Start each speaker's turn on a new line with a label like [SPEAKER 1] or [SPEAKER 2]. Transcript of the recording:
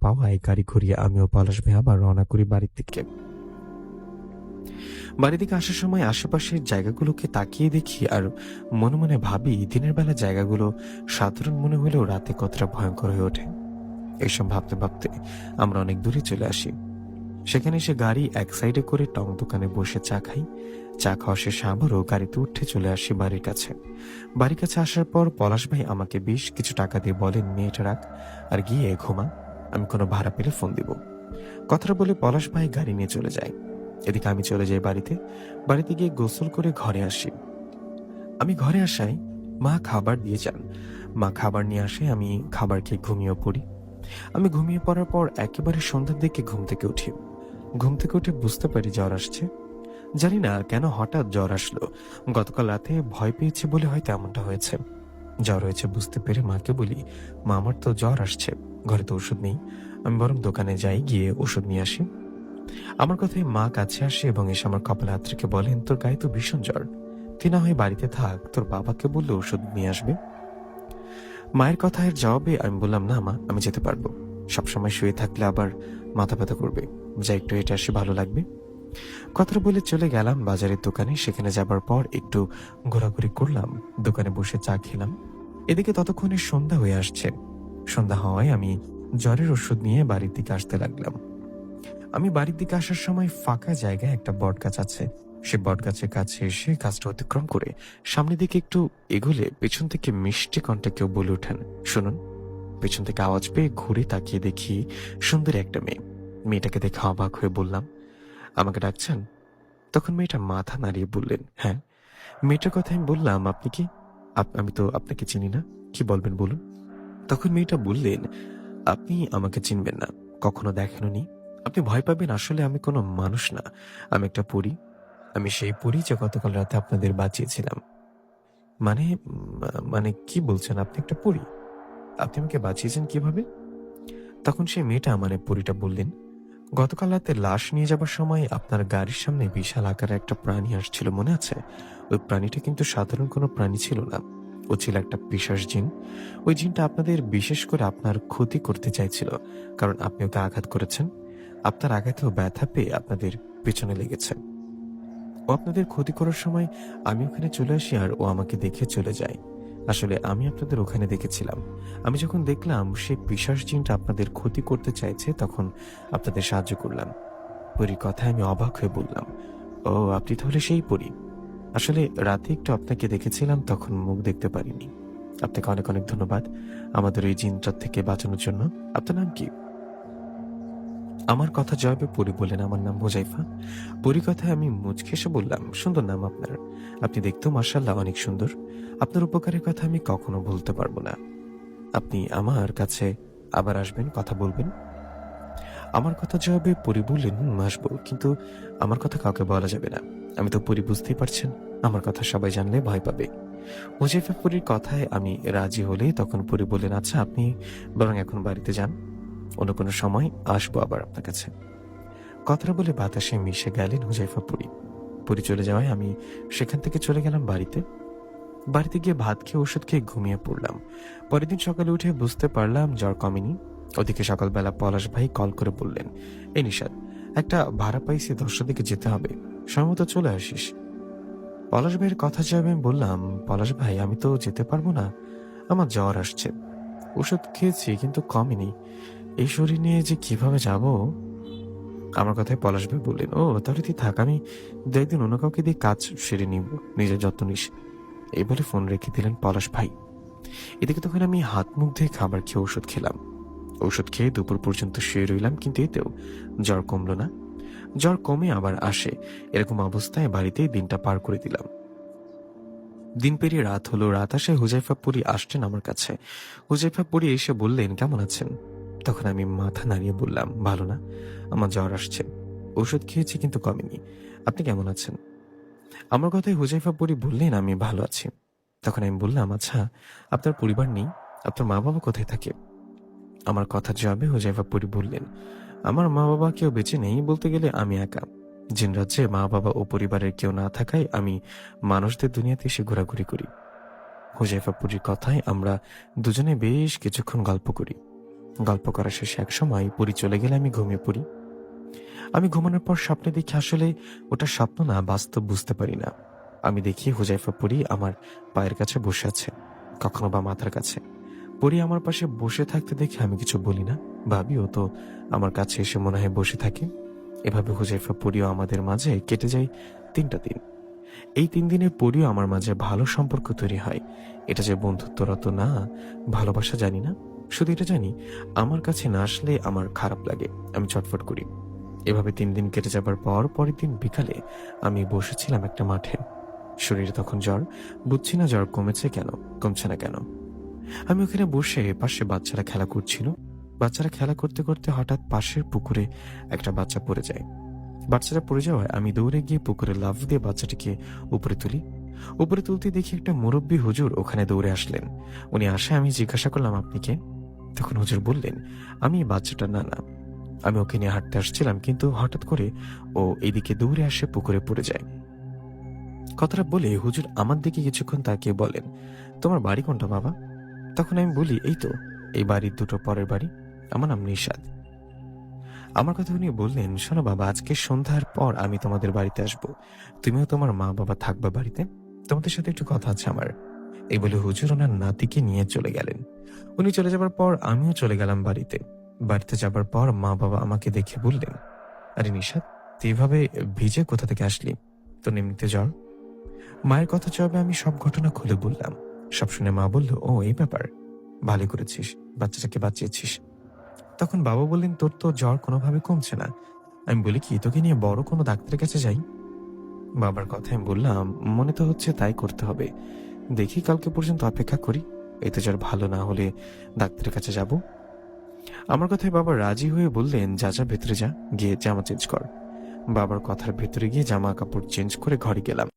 [SPEAKER 1] পাওয়ায় গাড়ি ঘুরিয়ে আমিও পলাশ ভাই আবার রওনা করি বাড়ির দিকে। বাড়ি থেকে আসার সময় আশেপাশের জায়গাগুলোকে তাকিয়ে দেখি আর মনে মনে ভাবি দিনের বেলা জায়গাগুলো সাধারণ মনে হলেও রাতে কতটা ভয়ঙ্কর হয়ে ওঠে। এইসব ভাবতে ভাবতে আমরা অনেক দূরে চলে আসি। সেখানে এসে গাড়ি এক সাইডে করে টং দোকানে বসে চা খাই। চা খাওয়া শেষে আবারও গাড়িতে উঠে চলে আসি বাড়ির কাছে। বাড়ির কাছে আসার পর পলাশ ভাই আমাকে বেশ কিছু টাকা দিয়ে বলেন, মেয়েটা রাখ আর গিয়ে ঘুমা, আমি কোনো ভাড়া পেলে ফোন দিব। কথাটা বলে পলাশ ভাই গাড়ি নিয়ে চলে যায়। এদিকে আমি চলে যাই বাড়িতে গিয়ে গোসল করে ঘরে আসি। আমি ঘরে আসায় মা খাবার দিয়ে যান। মা খাবার নিয়ে আসে, আমি খাবার খেয়ে ঘুমিয়ে পড়ি। আমি ঘুমিয়ে পড়ার পর একেবারে সন্ধ্যার দিকে ঘুম থেকে উঠি। ঘুম থেকে উঠে বুঝতে পারি জ্বর আসছে। জানি না কেন হঠাৎ জ্বর আসলো। গতকাল রাতে ভয় পেয়েছি বলে হয়তো এমনটা হয়েছে। জ্বর হয়েছে বুঝতে পেরে মাকে বলি, মা আমার তো জ্বর আসছে, ঘরে তো ওষুধ নেই, আমি বরং দোকানে যাই, গিয়ে ওষুধ নিয়ে আসি। আমার কথায় মা কাছে আসে এবং এসে আমার কপালে হাত রেখে বলেন, তোর গায়ে তো ভীষণ জ্বর, তুই না হয় বাড়িতে থাক, তোর বাবাকে বললে ওষুধ নিয়ে আসবে। মায়ের কথার জবাবে আমি বললাম, না মা, আমি যেতে পারবো, সবসময় শুয়ে থাকলে আবার মাথা ব্যথা করবে, যা একটু এটা আসে ভালো লাগবে। কথাটা বলে চলে গেলাম বাজারের দোকানে। সেখানে যাবার পর একটু ঘোরাঘুরি করলাম, দোকানে বসে চা খেলাম। এদিকে ততক্ষণে সন্ধ্যা হয়ে আসছে। সন্ধ্যা হওয়ায় আমি জ্বরের ওষুধ নিয়ে বাড়ির দিকে আসতে লাগলাম। আমি বাড়ির দিকে আসার সময় ফাঁকা জায়গায় একটা বট গাছ আছে। সে বট গাছের কাছে এসে গাছটা অতিক্রম করে সামনের দিকে একটু এগোলে পেছন থেকে মিষ্টি কণ্ঠে কেউ বলে ওঠেন, শুনুন। পেছন থেকে আওয়াজ পেয়ে ঘুরে তাকিয়ে দেখি সুন্দর একটা মেয়ে। মেয়েটাকে দেখে অবাক হয়ে বললাম, আমাকে ডাকছেন? তখন মেয়েটা মাথা নাড়িয়ে বললেন, হ্যাঁ। মেয়েটার কথা আমি বললাম, আপনি কি? আমি তো আপনাকে চিনি না, কি বলবেন বলুন। তখন মেয়েটা বললেন, আপনি আমাকে চিনবেন না, কখনো দেখেননি, আপনি ভয় পাবেন, আসলে আমি কোনো মানুষ না, আমি একটা পরী। আমি সেই পরী যে গতকাল রাতে আপনাদের বাঁচিয়েছিলাম। মানে মানে কি বলছেন, আপনি একটা পরী? আপনি আমাকে বাঁচিয়েছেন কিভাবে? তখন সেই মেয়েটা মানে পরীটা বললেন, গতকাল রাতে লাশ নিয়ে যাবার সময় আপনার গাড়ির সামনে বিশাল আকারের একটা প্রাণী আসছিল, মনে আছে? ওই প্রাণীটা কিন্তু সাধারণ কোনো প্রাণী ছিল না, ও ছিল একটা পিশাচ জিন। ওই জিনটা আপনাদের বিশেষ করে আপনার ক্ষতি করতে চাইছিল, কারণ আপনি ওকে আঘাত করেছেন। আপনার আঘাতেও ব্যথা পেয়ে আপনাদের পেছনে লেগেছে। ও আপনাদের ক্ষতি করার সময় আমি ওখানে চলে আসি আর ও আমাকে দেখে চলে যায়। আসলে আমি আপনাদের ওখানে দেখেছিলাম। আমি যখন দেখলাম সেই পিশাচ জিনটা আপনাদের ক্ষতি করতে চাইছে, তখন আপনাদের সাহায্য করলাম। পরীর কথায় আমি অবাক হয়ে বললাম, ও আপনি তাহলে সেই পরী। আসলে রাতে একটু আপনাকে দেখেছিলাম, তখন মুখ দেখতে পারিনি। আপনাকে অনেক অনেক ধন্যবাদ আমাদের এই জিনটার থেকে বাঁচানোর জন্য। আপনার নাম কি? আমার কথা জবাবে পরী বললেন, আমার নাম হুজাইফা। পরী কথায় আমি মুচকি হেসে বললাম, সুন্দর নাম আপনার, আপনি দেখতেও মাশাআল্লাহ অনেক সুন্দর। আপনার উপকারের কথা আমি কখনো ভুলতে পারবো না। আপনি আমার কাছে আবার আসবেন, কথা বলবেন? আমার কথা জবাবে পরী বললেন, আসবো, কিন্তু আমার কথা কাউকে বলা যাবে না। আমি তো পরী, বুঝতেই পারছেন, আমার কথা সবাই জানলে ভয় পাবে। হুজাইফা পরীর কথায় আমি রাজি হলে তখন পরী বললেন, আচ্ছা আপনি বরং এখন বাড়িতে যান, অন্য কোনো সময় আসবো আবার আপনার কাছে। কথাটা বলে বাতাসে মিশে গেলেন হুজাইফা পরী। পরী চলে যাওয়ায় আমি সেখান থেকে চলে গেলাম বাড়িতে গিয়ে ভাত খেয়ে ওষুধ খেয়ে ঘুমিয়ে পড়লাম। পরের দিন সকালে উঠে বুঝতে পারলাম জ্বর কমেনি। ওদিকে সকালবেলা পলাশ ভাই কল করে বললেন, এই নিশাদ, একটা ভাড়া পাইছি, 10টার দিকে যেতে হবে, সময়মতো চলে আসিস। পলাশ ভাইয়ের কথা জবাবে আমি বললাম, পলাশ ভাই আমি তো যেতে পারবো না, আমার জ্বর আসছে, ওষুধ খেয়েছি কিন্তু কমেনি, এই শরীর নিয়ে যে কিভাবে যাব। আমার কথায় পলাশ ভাই বললেন, ও তাহলে তুই থাক, আমি দু একদিন অন্য কাউকে দিয়ে কাজ সেরে নিব, নিজের যত্ন নিস। এই বলে ফোন রেখে দিলেন পলাশ ভাই। এদিকে তখন আমি হাত মুখ ধুয়ে খাবার খেয়ে ওষুধ খেলাম। ওষুধ খেয়ে দুপুর পর্যন্ত শুয়ে রইলাম, কিন্তু এতেও জ্বর কমলো না। জ্বর কমে আবার আসে, এরকম অবস্থায় বাড়িতেই দিনটা পার করে দিলাম। দিন পেরিয়ে রাত হলো। রাত আসায় হুজাইফা পরী আসছেন আমার কাছে। হুজাইফা পরী এসে বললেন, কেমন আছেন? তখন আমি মাথা নাড়িয়ে বললাম, ভালো না, আমার জ্বর আসছে, ওষুধ খেয়েছি কিন্তু কমেনি। আপনি কেমন আছেন? আমার কথায় হুজাইফা পরী বললেন, আমি ভালো আছি। তখন আমি বললাম, আচ্ছা আপনার পরিবার নেই, আপনার মা বাবা কোথায় থাকে? আমার কথার জবাবে হুজাইফা পরী বললেন, আমার মা বাবা কেউ বেঁচে নেই, বলতে গেলে আমি একা। জিন রাজ্যে মা বাবা ও পরিবারের কেউ না থাকায় আমি মানুষদের দুনিয়াতে এসে ঘোরাঘুরি করি। হুজাইফা পরীর কথায় আমরা দুজনে বেশ কিছুক্ষণ গল্প করি। গল্প করা শেষে এক সময় পরি চলে গেলে আমি ঘুমিয়ে পড়ি। আমি ঘুমানোর পর স্বপ্নে দেখি আসলে ওটা স্বপ্ন না বাস্তব বুঝতে পারি না। আমি দেখি হুজাইফা পরি আমার পায়ের কাছে বসে আছে, কখনো বা মাথার কাছে। পরি আমার পাশে বসে থাকতে দেখে আমি কিছু বলি না, ভাবি ও তো আমার কাছে এসে মনে হয় বসে থাকে। এভাবে হুজাইফা পরিও আমাদের মাঝে কেটে যায় 3টা দিন। এই 3 দিনে পরিও আমার মাঝে ভালো সম্পর্ক তৈরি হয়। এটা যে বন্ধুত্বরত না ভালোবাসা জানি না, শুধু এটা জানি আমার কাছে না আসলে আমার খারাপ লাগে, আমি ছটফট করি। এভাবে 3 দিন কেটে যাবার পর পরের দিন বিকালে আমি বসেছিলাম একটা মাঠে। শরীরে তখন জ্বর, বুঝছি না জ্বর কমেছে কেন, কমছে না কেন। আমি ওখানে বসে পাশে বাচ্চারা খেলা করছিল। বাচ্চারা খেলা করতে করতে হঠাৎ পাশের পুকুরে একটা বাচ্চা পড়ে যায়। বাচ্চাটা পড়ে যাওয়ায় আমি দৌড়ে গিয়ে পুকুরে লাফ দিয়ে বাচ্চাটিকে উপরে তুলি। উপরে তুলতে দেখি একটা মুরব্বী হুজুর ওখানে দৌড়ে আসলেন। উনি আসে, আমি জিজ্ঞাসা করলাম, আপনি কে? তখন হুজুর বললেন, আমি এই বাচ্চাটার নানা। আমি ওকে নিয়ে হাঁটতে আসছিলাম, কিন্তু হঠাৎ করে ও এইদিকে দৌড়ে আসে পুকুরে পড়ে যায়। কথাটা বলে হুজুর আমার দিকে কিছুক্ষণ তাকিয়ে বলেন, তোমার বাড়ি কোনটা বাবা? তখন আমি বলি, এই তো এই বাড়ির দুটো পরের বাড়ি, আমার নাম নিশাদ। আমার কথা উনি বললেন, শোনো বাবা, আজকে সন্ধ্যার পর আমি তোমাদের বাড়িতে আসব, তুমিও তোমার মা বাবা থাকবা বাড়িতে, তোমাদের সাথে একটু কথা আছে আমার। এই বলে হুজুর ওনার নাতিকে নিয়ে চলে গেলেন। উনি চলে যাবার পর আমিও চলে গেলাম বাড়িতে। বাড়িতে যাবার পর মা বাবা আমাকে দেখে বললেন, আরে নিশাদ, তুই এভাবে ভিজে কোথা থেকে আসলি? তোর এমনিতে জ্বর? মায়ের কথা জবাবে আমি সব ঘটনা খুলে বললাম। সব শুনে মা বলল, ও এই ব্যাপার, ভালো করেছিস, বাচ্চাটাকে বাঁচিয়েছিস। তখন বাবা বললেন, তোর তো জ্বর কোনোভাবে কমছে না। আমি বলি, কি তোকে নিয়ে বড় কোনো ডাক্তারের কাছে যাই? বাবার কথা আমি বললাম, মনে তো হচ্ছে তাই করতে হবে, দেখি কালকে পর্যন্ত অপেক্ষা করি, এতে জ্বর ভালো না হলে ডাক্তারের কাছে যাব। আমার কথায় বাবা রাজি হয়ে বললেন, যা যা ভেতরে যা, গিয়ে জামা চেঞ্জ কর। বাবার কথার ভেতরে গিয়ে জামা কাপড় চেঞ্জ করে ঘরে গেলাম।